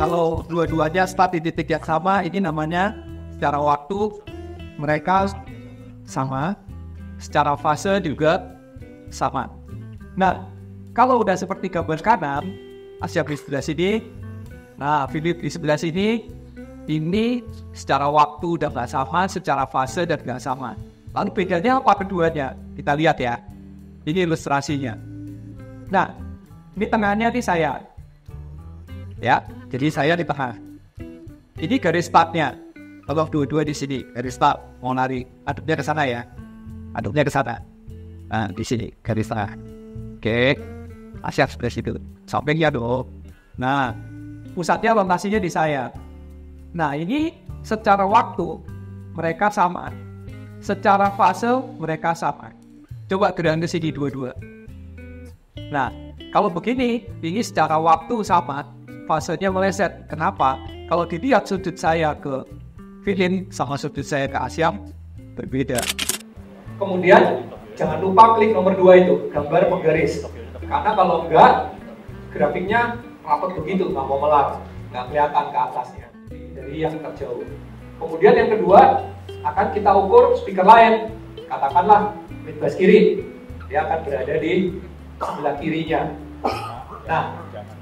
Kalau dua-duanya start di titik yang sama, ini namanya secara waktu mereka sama, secara fase juga sama. Nah, kalau udah seperti gambar kanan, Asyaf di sebelah sini, nah Philip di sebelah sini, ini secara waktu udah nggak sama, secara fase dan nggak sama. Lalu bedanya apa keduanya? Kita lihat ya. Ini ilustrasinya. Nah, ini tengahnya ini saya. Ya, jadi saya di tengah. Ini garis startnya. Kalau dua-dua di sini, garis start mau lari, aduknya ke sana ya. Aduknya ke sana. Nah, di sini garis tengah. Oke, Asyaf sebelah situ. Sampingnya dong. Nah, pusatnya lokasinya di saya. Nah, ini secara waktu mereka sama. Secara fase mereka sama. Coba gerak ke sini dua-dua. Nah, kalau begini, ini secara waktu sama. Fasenya meleset. Kenapa? Kalau dilihat sudut saya ke Philip sama sudut saya ke Asyaf berbeda. Kemudian jangan lupa klik nomor 2 itu, gambar penggaris. Karena kalau enggak, grafiknya rapat begitu, nggak mau melar, nggak kelihatan ke atasnya dari yang terjauh. Kemudian yang kedua, akan kita ukur speaker lain. Katakanlah mid bass kiri, dia akan berada di sebelah kirinya. Nah,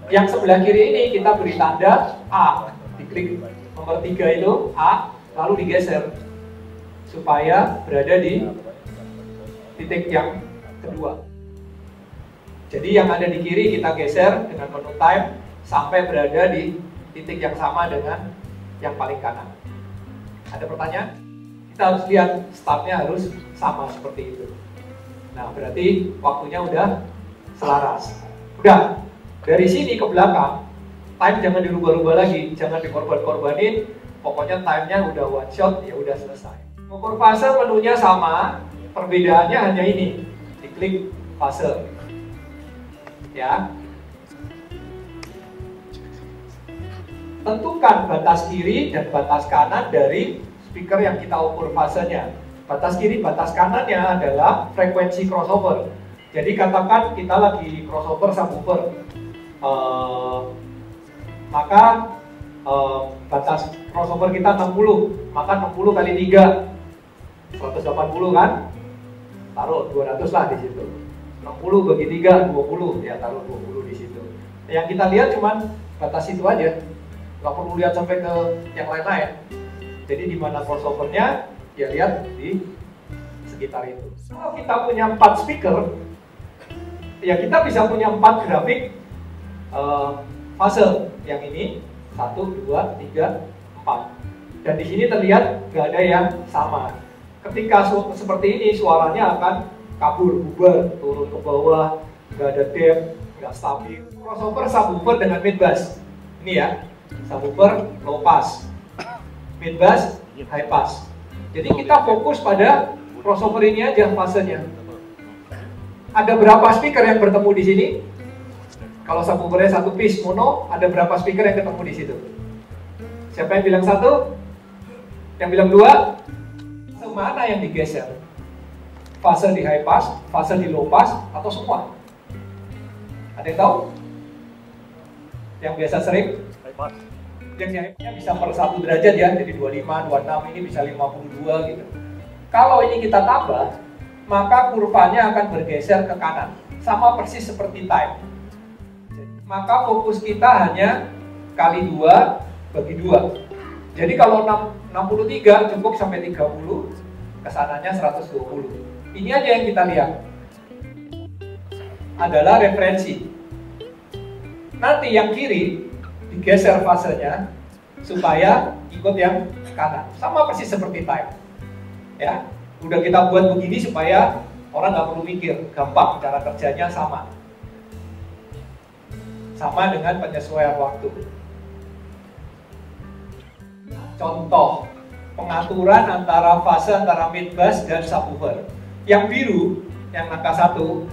yang sebelah kiri ini kita beri tanda A, diklik nomor 3 itu A, lalu digeser supaya berada di titik yang kedua. Jadi yang ada di kiri kita geser dengan menu time sampai berada di titik yang sama dengan yang paling kanan. Ada pertanyaan? Kita harus lihat startnya harus sama seperti itu. Nah, berarti waktunya udah selaras. Udah. Dari sini ke belakang, time jangan dirubah-rubah lagi, jangan dikorban-korbanin. Pokoknya time-nya udah one shot, ya udah selesai. Ukur fase menunya sama, perbedaannya hanya ini. Diklik fase. Ya. Tentukan batas kiri dan batas kanan dari speaker yang kita ukur fasenya. Batas kiri, batas kanannya adalah frekuensi crossover. Jadi katakan kita lagi crossover subwoofer. Maka batas crossover kita 60, maka 60 kali 3 180 kan, taruh 200 lah di situ. 60 bagi 3 20, ya taruh 20 di situ. Yang kita lihat cuman batas itu aja, nggak perlu lihat sampai ke yang lain-lain. Jadi di mana crossovernya, ya lihat di sekitar itu. Kalau kita punya 4 speaker, ya kita bisa punya 4 grafik fase. Yang ini 1, 2, 3, 4. Dan di sini terlihat nggak ada yang sama. Ketika seperti ini suaranya akan kabur, bubar, turun ke bawah, nggak ada depth, nggak stabil. Crossover subwoofer dengan mid bass. Ini ya, subwoofer low pass, mid bass high pass. Jadi kita fokus pada crossover ini aja fasenya. Ada berapa speaker yang bertemu di sini? Kalau subwoofernya 1 piece mono, ada berapa speaker yang ketemu di situ? Siapa yang bilang 1? Yang bilang 2? Mana yang digeser? Fase di high pass, fase di low pass, atau semua? Ada yang tahu? Yang biasa sering? High pass. Yang high bisa per 1 derajat ya, jadi 25, 26, ini bisa 52 gitu. Kalau ini kita tambah, maka kurvanya akan bergeser ke kanan. Sama persis seperti time. Maka fokus kita hanya kali 2 bagi 2. Jadi kalau 63 cukup sampai 30, kesananya 120. Ini aja yang kita lihat. Adalah referensi. Nanti yang kiri digeser fasenya, supaya ikut yang kanan. Sama persis seperti time. Ya, udah kita buat begini supaya orang nggak perlu mikir, gampang, cara kerjanya sama. Sama dengan penyesuaian waktu. Contoh pengaturan antara fase antara midbus dan subwoofer. Yang biru, yang angka 1,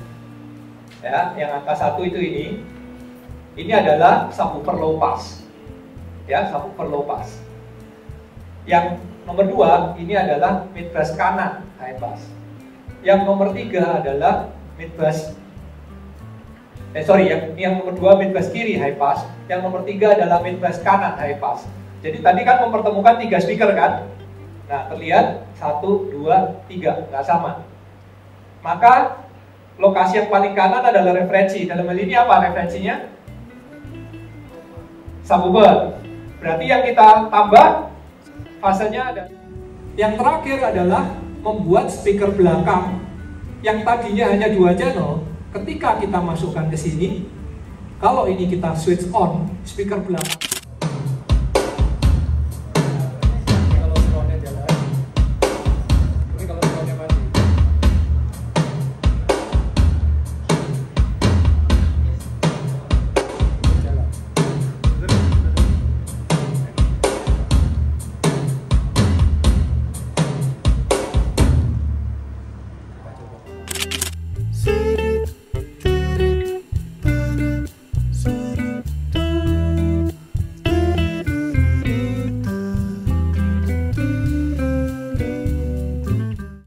ya, yang angka 1 itu ini adalah subwoofer low pass, ya, subwoofer low pass. Yang nomor 2 ini adalah midbus kanan high pass. Yang nomor 3 adalah midbus yang nomor 2 midbus kiri high pass. Yang nomor 3 adalah midbus kanan high pass. Jadi tadi kan mempertemukan 3 speaker kan? Nah, terlihat 1, 2, 3, nggak sama. Maka lokasi yang paling kanan adalah referensi. Dalam hal ini apa referensinya? Subwoofer. Berarti yang kita tambah fasenya ada. Yang terakhir adalah membuat speaker belakang yang tadinya hanya 2 channel. Ketika kita masukkan ke sini, kalau ini kita switch on, speaker belakang